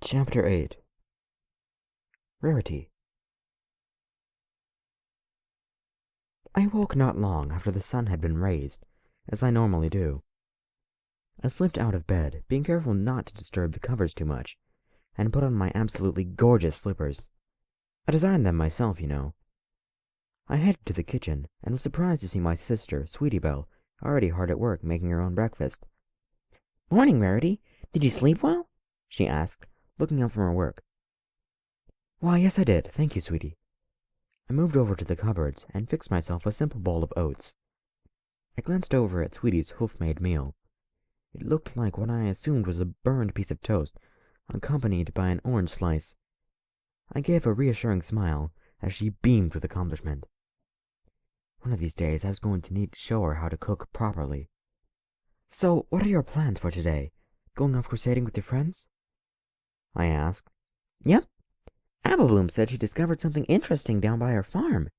Chapter 8. Rarity. I woke not long after the sun had been raised, as I normally do. I slipped out of bed, being careful not to disturb the covers too much, and put on my absolutely gorgeous slippers. I designed them myself, you know. I headed to the kitchen, and was surprised to see my sister, Sweetie Belle, already hard at work making her own breakfast. "Morning, Rarity. Did you sleep well?" she asked, looking up from her work. "Why, yes, I did. Thank you, sweetie." I moved over to the cupboards and fixed myself a simple bowl of oats. I glanced over at Sweetie's hoof-made meal. It looked like what I assumed was a burned piece of toast, accompanied by an orange slice. I gave a reassuring smile as she beamed with accomplishment. One of these days I was going to need to show her how to cook properly. "So, what are your plans for today? Going off crusading with your friends?" I asked. "Yep. Apple Bloom said she discovered something interesting down by our farm.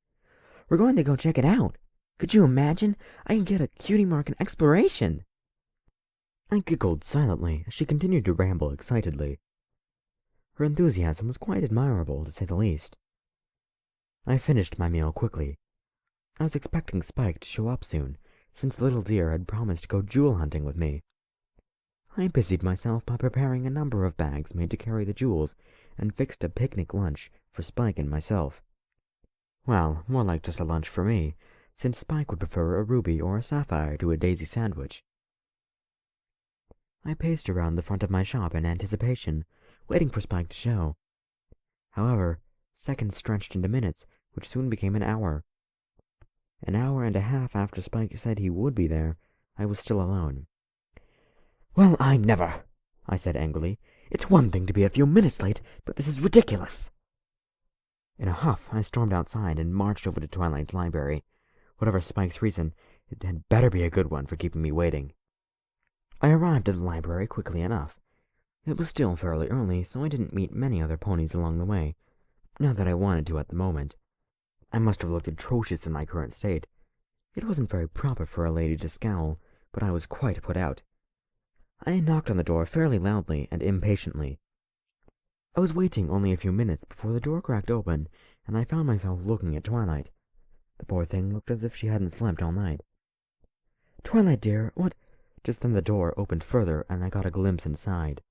We're going to go check it out. Could you imagine? I can get a cutie mark in exploration." I giggled silently as she continued to ramble excitedly. Her enthusiasm was quite admirable, to say the least. I finished my meal quickly. I was expecting Spike to show up soon, since the little dear had promised to go jewel hunting with me. I busied myself by preparing a number of bags made to carry the jewels, and fixed a picnic lunch for Spike and myself. Well, more like just a lunch for me, since Spike would prefer a ruby or a sapphire to a daisy sandwich. I paced around the front of my shop in anticipation, waiting for Spike to show. However, seconds stretched into minutes, which soon became an hour. An hour and a half after Spike said he would be there, I was still alone. "Well, I never!" I said angrily. "It's one thing to be a few minutes late, but this is ridiculous." In a huff, I stormed outside and marched over to Twilight's library. Whatever Spike's reason, it had better be a good one for keeping me waiting. I arrived at the library quickly enough. It was still fairly early, so I didn't meet many other ponies along the way. Not that I wanted to at the moment. I must have looked atrocious in my current state. It wasn't very proper for a lady to scowl, but I was quite put out. I knocked on the door fairly loudly and impatiently. I was waiting only a few minutes before the door cracked open, and I found myself looking at Twilight. The poor thing looked as if she hadn't slept all night. "Twilight, dear, what—" Just then the door opened further, and I got a glimpse inside.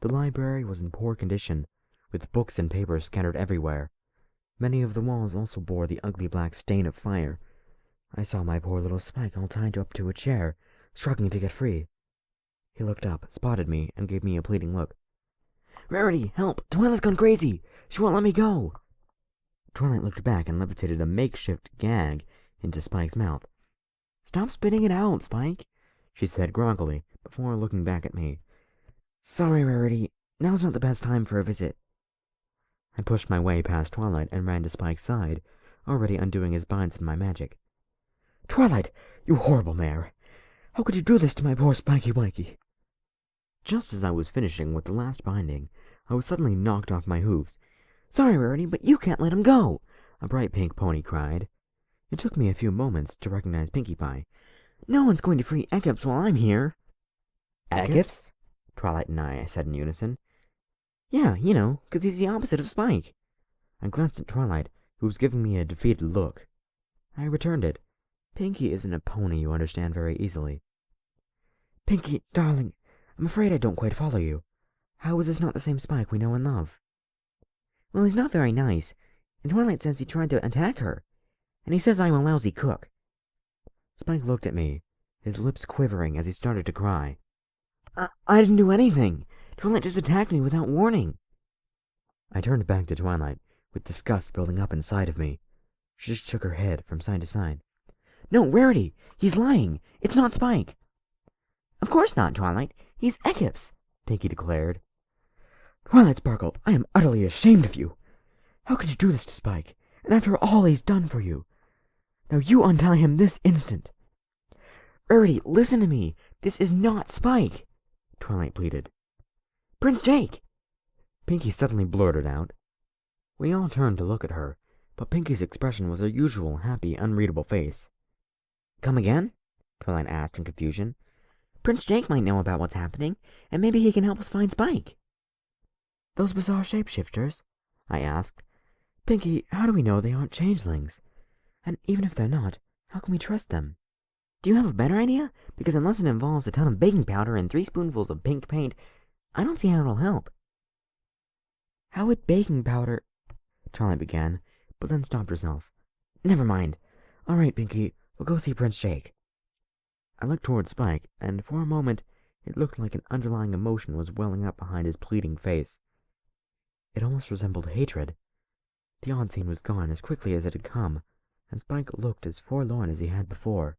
The library was in poor condition, with books and papers scattered everywhere. Many of the walls also bore the ugly black stain of fire. I saw my poor little Spike all tied up to a chair, struggling to get free. He looked up, spotted me, and gave me a pleading look. "Rarity, help! Twilight's gone crazy! She won't let me go!" Twilight looked back and levitated a makeshift gag into Spike's mouth. "Stop spitting it out, Spike," she said groggily, before looking back at me. "Sorry, Rarity. Now's not the best time for a visit." I pushed my way past Twilight and ran to Spike's side, already undoing his binds with my magic. "Twilight, you horrible mare! How could you do this to my poor Spiky Wikey?" Just as I was finishing with the last binding, I was suddenly knocked off my hooves. "Sorry, Rarity, but you can't let him go!" a bright pink pony cried. It took me a few moments to recognize Pinkie Pie. "No one's going to free Egips while I'm here." "Egips?" Twilight and I said in unison. "Yeah, 'cause he's the opposite of Spike." I glanced at Twilight, who was giving me a defeated look. I returned it. Pinkie isn't a pony you understand very easily. "Pinkie, darling, I'm afraid I don't quite follow you. How is this not the same Spike we know and love?" "Well, he's not very nice, and Twilight says he tried to attack her, and he says I'm a lousy cook." Spike looked at me, his lips quivering as he started to cry. I didn't do anything. Twilight just attacked me without warning." I turned back to Twilight, with disgust building up inside of me. She just shook her head from side to side. "No, Rarity, he's lying. It's not Spike." "Of course not, Twilight. He's Egips," Pinkie declared. "Twilight Sparkle, I am utterly ashamed of you. How could you do this to Spike, and after all he's done for you? Now you untie him this instant." "Rarity, listen to me. This is not Spike," Twilight pleaded. "Prince Jake!" Pinkie suddenly blurted out. We all turned to look at her, but Pinkie's expression was her usual happy, unreadable face. "Come again?" Twilight asked in confusion. "Prince Jake might know about what's happening, and maybe he can help us find Spike." Those bizarre shapeshifters? I asked. Pinky, how do we know they aren't changelings? And even if they're not, how can we trust them? Do you have a better idea? Because unless it involves a ton of baking powder and 3 spoonfuls of pink paint, I don't see how it'll help. How would baking powder... Twilight began, but then stopped herself. Never mind. All right, Pinky, we'll go see Prince Jake. I looked toward Spike, and for a moment it looked like an underlying emotion was welling up behind his pleading face. It almost resembled hatred. The odd scene was gone as quickly as it had come, and Spike looked as forlorn as he had before.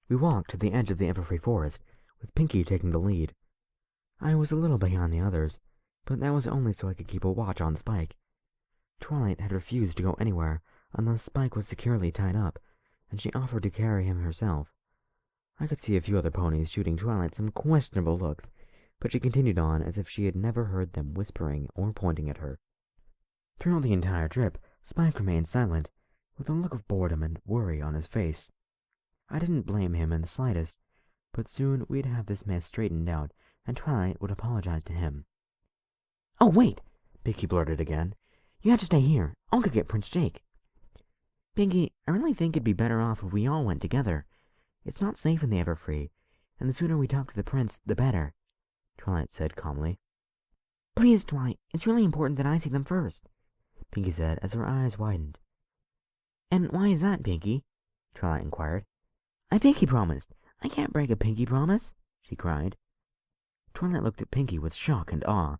We walked to the edge of the everfree forest, with Pinky taking the lead. I was a little behind the others, but that was only so I could keep a watch on Spike. Twilight had refused to go anywhere unless Spike was securely tied up, and she offered to carry him herself. I could see a few other ponies shooting Twilight some questionable looks, but she continued on as if she had never heard them whispering or pointing at her. Throughout the entire trip, Spike remained silent, with a look of boredom and worry on his face. I didn't blame him in the slightest, but soon we'd have this mess straightened out, and Twilight would apologize to him. "Oh, wait!" Pinky blurted again. "You have to stay here. I'll go get Prince Jake." "Pinky, I really think it'd be better off if we all went together. It's not safe in the Everfree, and the sooner we talk to the prince, the better," Twilight said calmly. "Please, Twilight, it's really important that I see them first," Pinky said as her eyes widened. "And why is that, Pinky?" Twilight inquired. "I pinky promised. I can't break a pinky promise," she cried. Twilight looked at Pinky with shock and awe.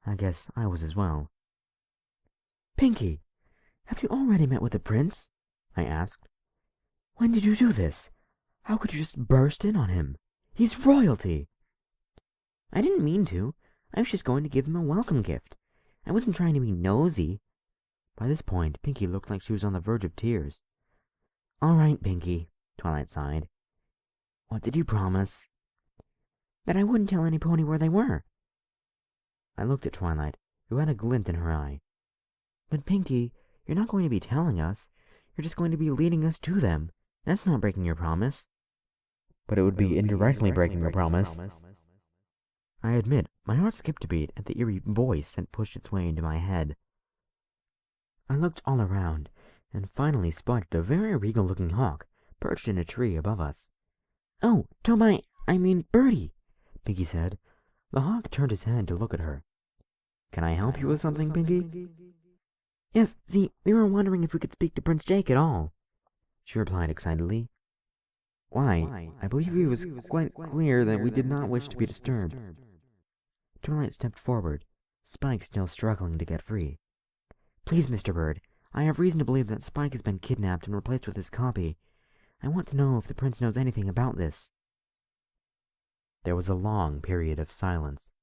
I guess I was as well. "Pinky, have you already met with the prince?" I asked. "When did you do this? How could you just burst in on him? He's royalty!" "I didn't mean to. I was just going to give him a welcome gift. I wasn't trying to be nosy." By this point, Pinky looked like she was on the verge of tears. "All right, Pinky," Twilight sighed. "What did you promise?" "That I wouldn't tell any pony where they were." I looked at Twilight, who had a glint in her eye. "But Pinky, you're not going to be telling us. You're just going to be leading us to them. That's not breaking your promise." "But it would be indirectly breaking your promise." I admit, my heart skipped a beat at the eerie voice that pushed its way into my head. I looked all around, and finally spotted a very regal-looking hawk perched in a tree above us. "Oh, Birdie," Pinky said. The hawk turned his head to look at her. "Can I help you with something, Pinky?" "Yes, see, we were wondering if we could speak to Prince Jake at all," she replied excitedly. "Why, I believe it was quite clear that we did not wish to be disturbed." Twilight stepped forward, Spike still struggling to get free. "Please, Mr. Bird, I have reason to believe that Spike has been kidnapped and replaced with his copy. I want to know if the prince knows anything about this." There was a long period of silence.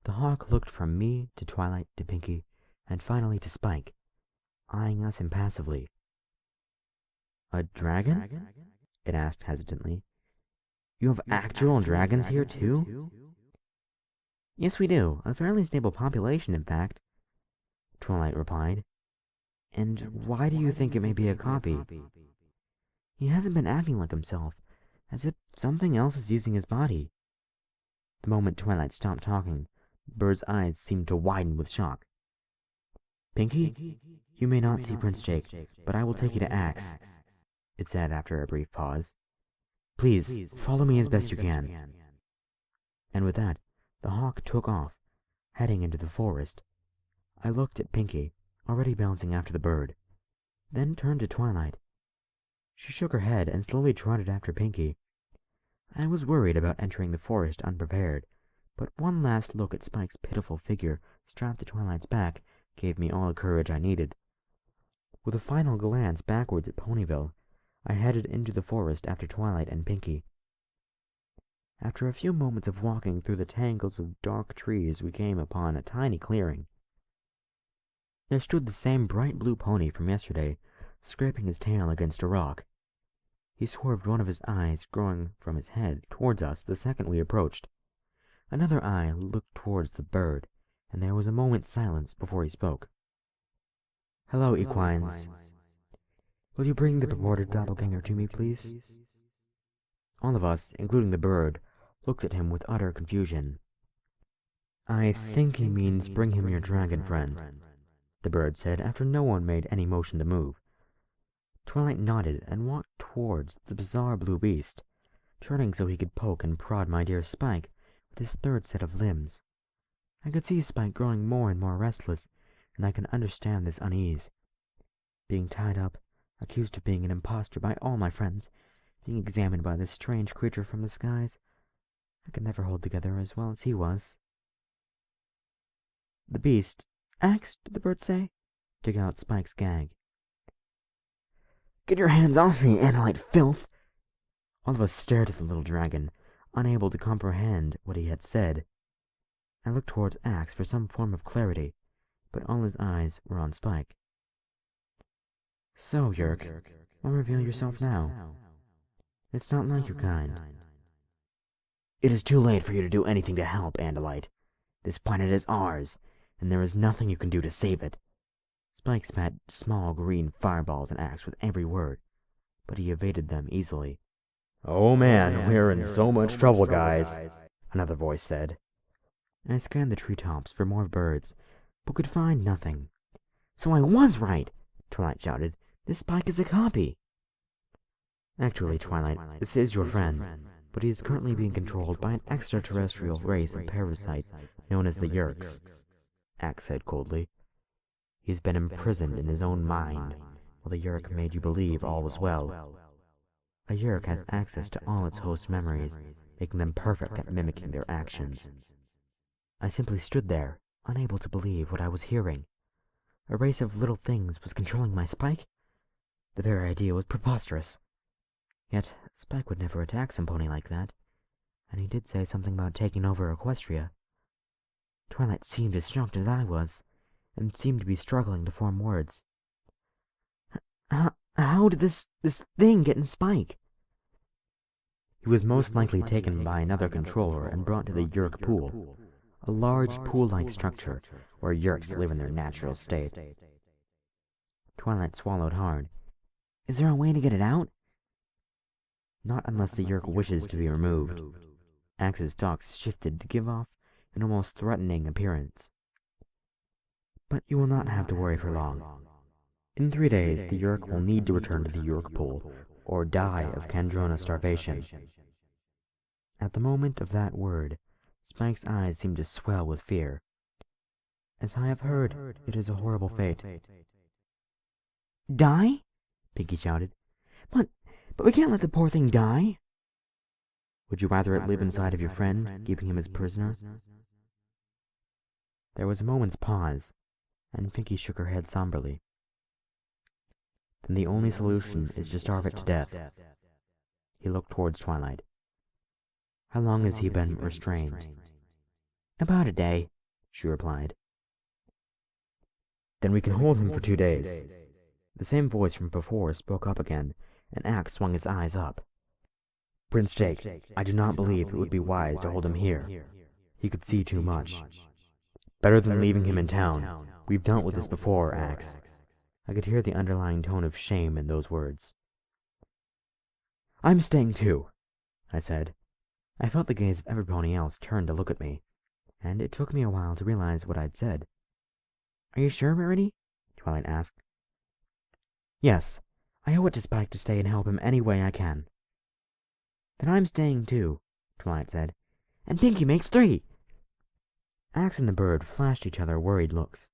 The hawk looked from me to Twilight to Pinky, and finally to Spike, eyeing us impassively. "A dragon?" it asked hesitantly. "You have actual dragons here, too?" "Yes, we do. A fairly stable population, in fact," Twilight replied. "And why do you think it may be a copy?" "He hasn't been acting like himself, as if something else is using his body." The moment Twilight stopped talking, the bird's eyes seemed to widen with shock. "Pinky, you may not see Prince Jake, but I will take you to Axe," it said after a brief pause. "Please, follow me as best you can." And with that, the hawk took off, heading into the forest. I looked at Pinky, already bouncing after the bird, then turned to Twilight. She shook her head and slowly trotted after Pinky. I was worried about entering the forest unprepared, but one last look at Spike's pitiful figure strapped to Twilight's back gave me all the courage I needed. With a final glance backwards at Ponyville, I headed into the forest after Twilight and Pinky. After a few moments of walking through the tangles of dark trees, we came upon a tiny clearing. There stood the same bright blue pony from yesterday, scraping his tail against a rock. He swerved one of his eyes growing from his head towards us the second we approached. Another eye looked towards the bird, and there was a moment's silence before he spoke. "Hello, equines. Will you bring the purported doppelganger to me, please?" All of us, including the bird, looked at him with utter confusion. "I think he means bring him your dragon friend," the bird said after no one made any motion to move. Twilight nodded and walked towards the bizarre blue beast, turning so he could poke and prod my dear Spike with his third set of limbs. I could see Spike growing more and more restless, and I could understand this unease. Being tied up, accused of being an impostor by all my friends, being examined by this strange creature from the skies, I could never hold together as well as he was. "The beast, Axe, did the bird say?" Took out Spike's gag. "Get your hands off me, Analyte filth!" All of us stared at the little dragon, unable to comprehend what he had said. I looked towards Axe for some form of clarity, but all his eyes were on Spike. "So, Yerk, why reveal yourself now? It's not like your kind." "It is too late for you to do anything to help, Andalite. This planet is ours, and there is nothing you can do to save it." Spike spat small green fireballs at Axe with every word, but he evaded them easily. "Oh man, we're in so much trouble, guys," another voice said. I scanned the treetops for more birds, but could find nothing. "So I was right!" Twilight shouted. "This Spike is a copy!" "Actually, Twilight, this is your friend, but he is currently being controlled by an extraterrestrial race of parasites known as the Yerks," Axe said coldly. "He's been imprisoned in his own mind, while the Yerk made you believe all was well. A Yerk has access to all its host's memories, making them perfect at mimicking their actions." I simply stood there, unable to believe what I was hearing. A race of little things was controlling my Spike? The very idea was preposterous. Yet Spike would never attack some pony like that, and he did say something about taking over Equestria. Twilight seemed as shocked as I was, and seemed to be struggling to form words. How did this thing get in Spike?" "He was most likely taken by another controller and brought to the Yerk pool, a large pool-like structure where Yerks live in their natural state." Twilight swallowed hard. "Is there a way to get it out?" "Not unless the Yerk wishes to be removed." Axe's stalks shifted to give off an almost threatening appearance. "But you will not have to worry for long. In 3 days, the Yerk will need to return to the Yerk pool, or die of Kandrona starvation." At the moment of that word, Spike's eyes seemed to swell with fear. "As I have heard, it is a horrible fate." "Die?" Pinky shouted. But we can't let the poor thing die." "Would you rather it live inside of your friend, keeping him as prisoner?" There was a moment's pause, and Pinky shook her head somberly. "Then the only solution is to starve it to death." He looked towards Twilight. "How long has he been restrained?" "About a day," she replied. "Then we can hold him for 2 days." The same voice from before spoke up again, and Axe swung his eyes up. "Prince Jake, I do not believe it would be wise to hold him here. He could see too much. Better than leaving him in town. We've dealt with this before, Axe." I could hear the underlying tone of shame in those words. "I'm staying too," I said. I felt the gaze of everybody else turn to look at me, and it took me a while to realize what I'd said. "Are you sure, Rarity?" Twilight asked. "Yes, I owe it to Spike to stay and help him any way I can." "Then I'm staying too," Twilight said. "And Pinky makes 3!" Axe and the bird flashed each other worried looks.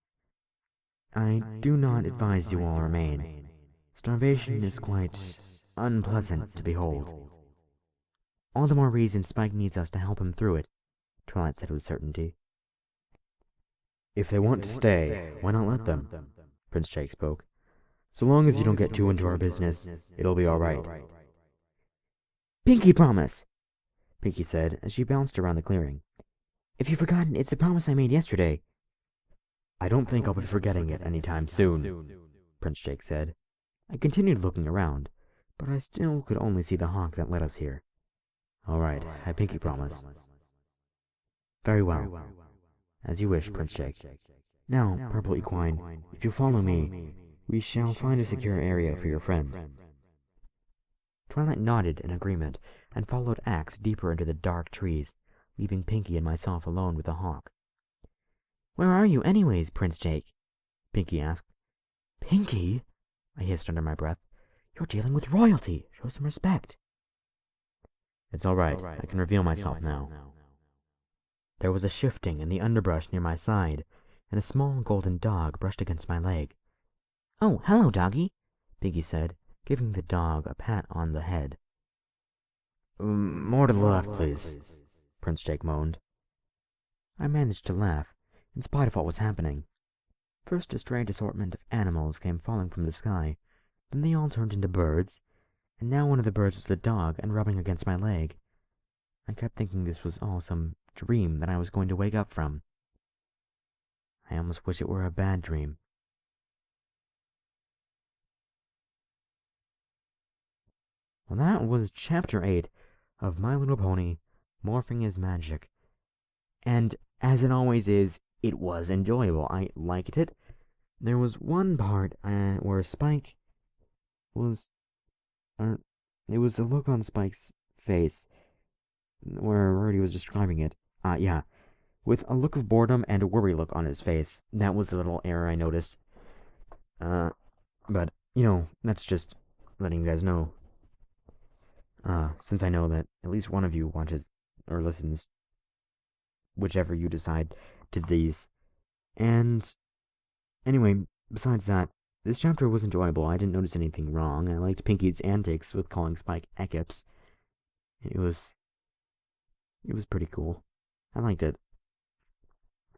"I do not advise you all remain. Starvation is quite unpleasant to behold." "All the more reason Spike needs us to help him through it," Twilight said with certainty. "If they want to stay, why not let them?" Prince Jake spoke. "So long as you don't get too into our business, it'll be all right." "Pinky promise," Pinky said as she bounced around the clearing. "If you've forgotten, it's a promise I made yesterday." "I don't think I'll be forgetting it any time soon," Prince Jake said. I continued looking around, but I still could only see the hawk that led us here. "All right, I pinky promise." "Very well. As you wish, Prince Jake. Now, Purple Equine, if you follow me, we shall find a secure area for your friend." Twilight nodded in agreement, and followed Axe deeper into the dark trees, leaving Pinky and myself alone with the hawk. "Where are you, anyways, Prince Jake?" Pinky asked. "Pinky?" I hissed under my breath. "You're dealing with royalty. Show some respect." It's all right. I can reveal myself now. There was a shifting in the underbrush near my side, and a small golden dog brushed against my leg. "Oh, hello, doggy," Pinky said, giving the dog a pat on the head. More to the left, please," Prince Jake moaned. I managed to laugh, in spite of what was happening. First a strange assortment of animals came falling from the sky, then they all turned into birds, and now one of the birds was a dog and rubbing against my leg. I kept thinking this was all some dream that I was going to wake up from. I almost wish it were a bad dream. Well, that was Chapter 8 of My Little Pony, Morphing is Magic. And, as it always is, it was enjoyable. I liked it. There was one part where Spike was... it was a look on Spike's face, where Rudy was describing it. Yeah. With a look of boredom and a worry look on his face. That was a little error I noticed. But, that's just letting you guys know. Since I know that at least one of you watches or listens, whichever you decide, to these. And anyway, besides that, this chapter was enjoyable. I didn't notice anything wrong. I liked Pinky's antics with calling Spike Ekips. It was pretty cool. I liked it.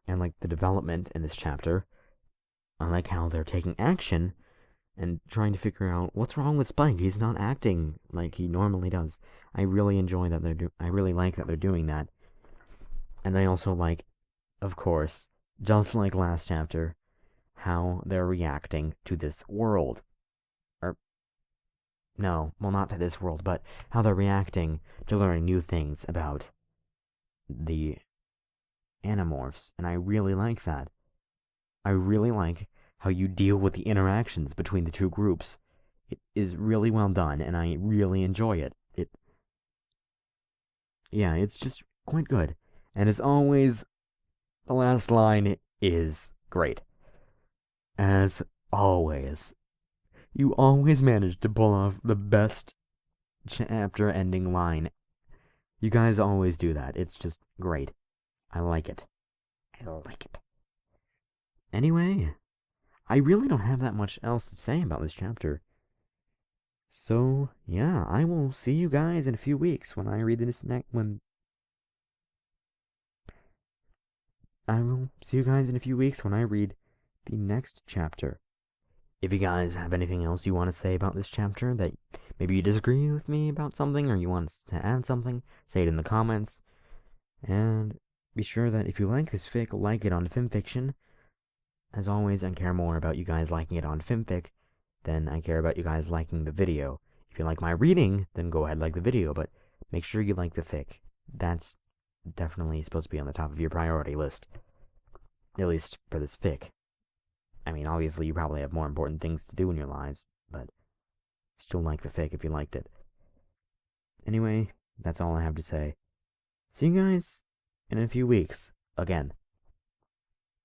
I liked the development in this chapter. I like how they're taking action and trying to figure out what's wrong with Spike. He's not acting like he normally does. I really enjoy that I really like that they're doing that. And I also like, of course, just like last chapter, how they're reacting to this world. Not to this world, but how they're reacting to learning new things about the Animorphs, and I really like that. I really like how you deal with the interactions between the two groups. It is really well done, and I really enjoy it. It's just quite good. And as always, the last line is great. As always. You always manage to pull off the best chapter ending line. You guys always do that. It's just great. I like it. Anyway, I really don't have that much else to say about this chapter. So, yeah, I will see you guys in a few weeks when I read this next one. I will see you guys in a few weeks when I read the next chapter. If you guys have anything else you want to say about this chapter, that maybe you disagree with me about something, or you want us to add something, say it in the comments. And be sure that if you like this fic, like it on FimFiction. As always, I care more about you guys liking it on FimFic than I care about you guys liking the video. If you like my reading, then go ahead and like the video, but make sure you like the fic. That's definitely supposed to be on the top of your priority list. At least for this fic. I mean, obviously you probably have more important things to do in your lives, but still like the fic if you liked it. Anyway, that's all I have to say. See you guys in a few weeks, again.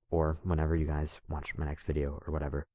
Or whenever you guys watch my next video, or whatever.